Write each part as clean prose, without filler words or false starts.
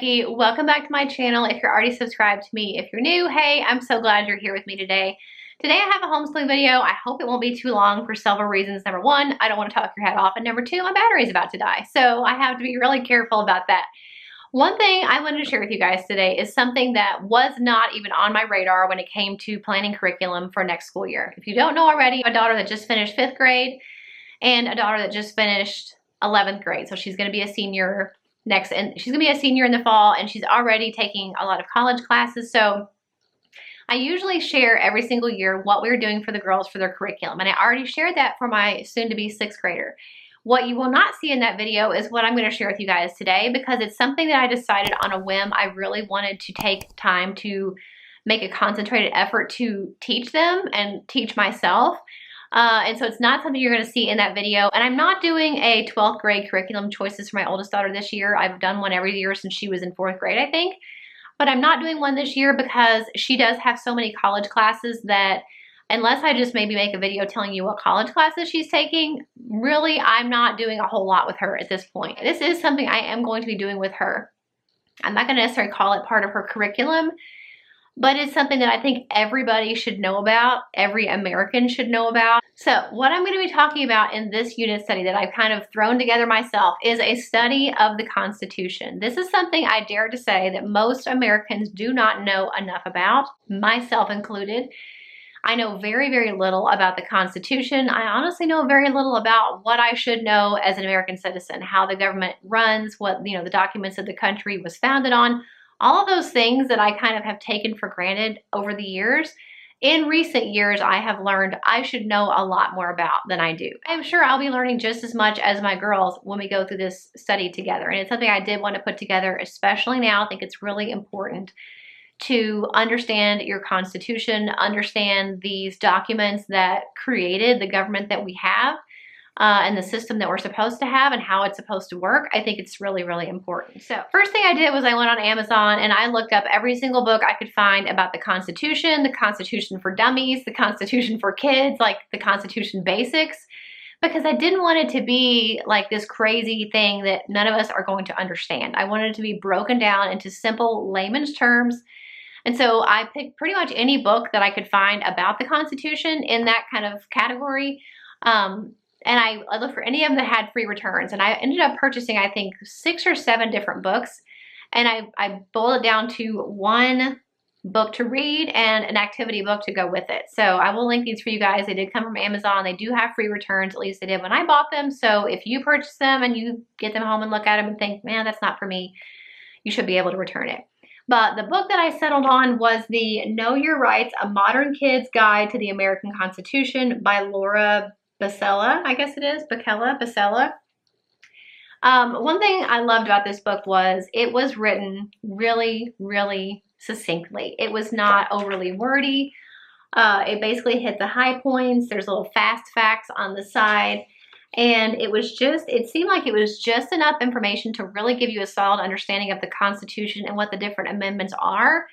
everybody. Welcome back to my channel. If you're already subscribed to me, if you're new, hey, I'm so glad you're here with me today. Today I have a homeschooling video. I hope it won't be too long for several reasons. Number one, I don't want to talk your head off. And number two, my battery's about to die. So I have to be really careful about that. One thing I wanted to share with you guys today is something that was not even on my radar when it came to planning curriculum for next school year. If you don't know already, a daughter that just finished 5th grade and a daughter that just finished 11th grade. So she's going to be a senior next, and she's gonna be a senior in the fall, and she's already taking a lot of college classes. So I usually share every single year what we're doing for the girls for their curriculum, and I already shared that for my soon-to-be 6th grader. What you will not see in that video is what I'm going to share with you guys today, because it's something that I decided on a whim. I really wanted to take time to make a concentrated effort to teach them and teach myself. And so it's not something you're going to see in that video. And I'm not doing a 12th grade curriculum choices for my oldest daughter this year. I've done one every year since she was in 4th grade, I think. But I'm not doing one this year because she does have so many college classes that unless I just maybe make a video telling you what college classes she's taking, really I'm not doing a whole lot with her at this point. This is something I am going to be doing with her. I'm not going to necessarily call it part of her curriculum, but it's something that I think everybody should know about, every American should know about. So what I'm going to be talking about in this unit study that I've kind of thrown together myself is a study of the Constitution. This is something I dare to say that most Americans do not know enough about, myself included. I know very, very little about the Constitution. I honestly know very little about what I should know as an American citizen, how the government runs, what, the documents that the country was founded on. All of those things that I kind of have taken for granted over the years. In recent years, I have learned I should know a lot more about than I do. I'm sure I'll be learning just as much as my girls when we go through this study together. And it's something I did want to put together, especially now. I think it's really important to understand your Constitution, understand these documents that created the government that we have. And the system that we're supposed to have and how it's supposed to work. I think it's really, really important. So first thing I did was I went on Amazon and I looked up every single book I could find about the Constitution for dummies, the Constitution for kids, like the Constitution basics, because I didn't want it to be like this crazy thing that none of us are going to understand. I wanted it to be broken down into simple layman's terms. And so I picked pretty much any book that I could find about the Constitution in that kind of category. And I looked for any of them that had free returns. And I ended up purchasing, I think, 6 or 7 different books. And I boiled it down to one book to read and an activity book to go with it. So I will link these for you guys. They did come from Amazon. They do have free returns. At least they did when I bought them. So if you purchase them and you get them home and look at them and think, man, that's not for me, you should be able to return it. But the book that I settled on was the Know Your Rights, A Modern Kid's Guide to the American Constitution by Laura Basella, I guess it is, Basella. One thing I loved about this book was it was written really, really succinctly. It was not overly wordy. It basically hit the high points. There's little fast facts on the side. And it seemed like it was just enough information to really give you a solid understanding of the Constitution and what the different amendments are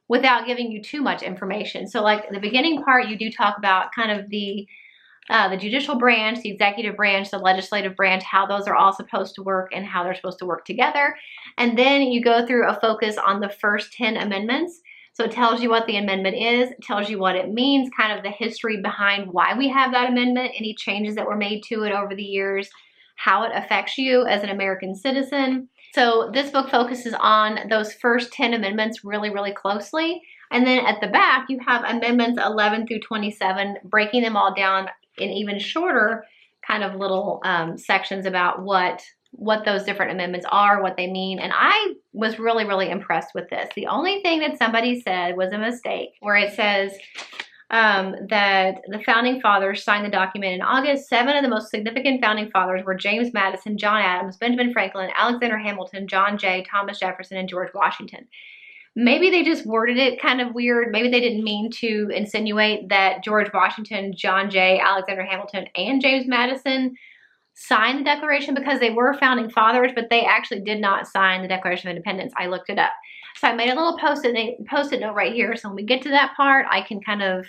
without giving you too much information. So like the beginning part, you do talk about kind of the judicial branch, the executive branch, the legislative branch, how those are all supposed to work and how they're supposed to work together. And then you go through a focus on the first 10 amendments. So it tells you what the amendment is, it tells you what it means, kind of the history behind why we have that amendment, any changes that were made to it over the years, how it affects you as an American citizen. So this book focuses on those first 10 amendments really, really closely. And then at the back, you have amendments 11 through 27, breaking them all down in even shorter kind of little sections about what those different amendments are, what they mean. And I was really, really impressed with this. The only thing that somebody said was a mistake, where it says that the founding fathers signed the document in August. 7 of the most significant founding fathers were James Madison, John Adams, Benjamin Franklin, Alexander Hamilton, John Jay, Thomas Jefferson, and George Washington. Maybe they just worded it kind of weird. Maybe they didn't mean to insinuate that George Washington, John Jay, Alexander Hamilton, and James Madison signed the Declaration, because they were founding fathers, but they actually did not sign the Declaration of Independence. I looked it up. So I made a little post-it note right here. So when we get to that part, I can kind of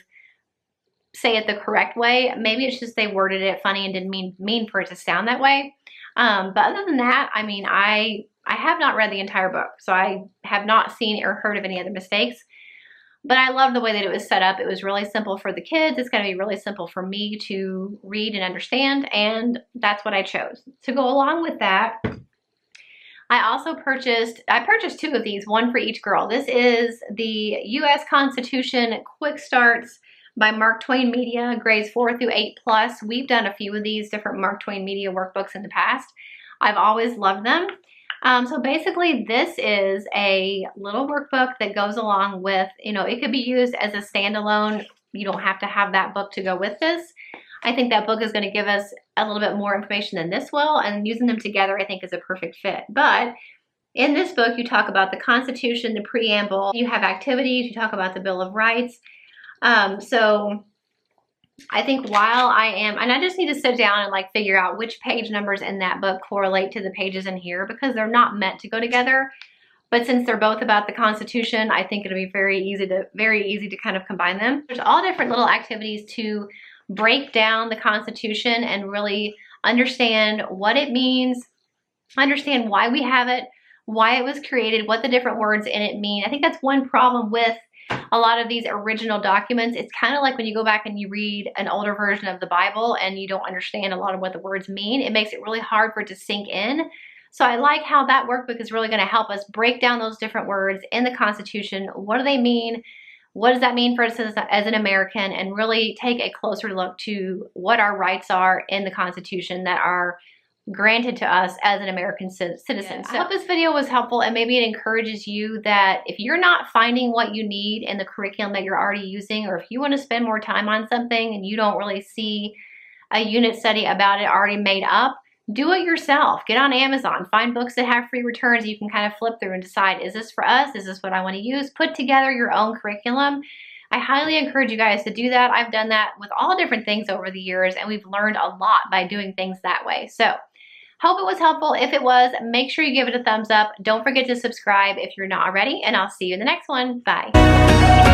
say it the correct way. Maybe it's just they worded it funny and didn't mean for it to sound that way. But other than that, I mean, I I have not read the entire book, so I have not seen or heard of any other mistakes. But I love the way that it was set up. It was really simple for the kids. It's going to be really simple for me to read and understand, and that's what I chose. To go along with that, I purchased 2 of these, one for each girl. This is the U.S. Constitution Quick Starts by Mark Twain Media, grades 4 through 8+. We've done a few of these different Mark Twain Media workbooks in the past. I've always loved them. So basically this is a little workbook that goes along with, it could be used as a standalone. You don't have to have that book to go with this. I think that book is going to give us a little bit more information than this will, and using them together I think is a perfect fit. But in this book you talk about the Constitution, the preamble, you have activities, you talk about the Bill of Rights. So I think while I just need to sit down and figure out which page numbers in that book correlate to the pages in here, because they're not meant to go together. But since they're both about the Constitution, I think it'll be very easy to kind of combine them. There's all different little activities to break down the Constitution and really understand what it means, understand why we have it, why it was created, what the different words in it mean. I think that's one problem with a lot of these original documents. It's kind of like when you go back and you read an older version of the Bible and you don't understand a lot of what the words mean. It makes it really hard for it to sink in. So I like how that workbook is really going to help us break down those different words in the Constitution. What do they mean? What does that mean for us as an American? And really take a closer look to what our rights are in the Constitution that are granted to us as an American citizen. Yes. So I hope this video was helpful, and maybe it encourages you that if you're not finding what you need in the curriculum that you're already using, or if you want to spend more time on something and you don't really see a unit study about it already made up, do it yourself. Get on Amazon, find books that have free returns. You can kind of flip through and decide, is this for us? Is this what I want to use? Put together your own curriculum. I highly encourage you guys to do that. I've done that with all different things over the years, and we've learned a lot by doing things that way. So hope it was helpful. If it was, make sure you give it a thumbs up. Don't forget to subscribe if you're not already, and I'll see you in the next one. Bye.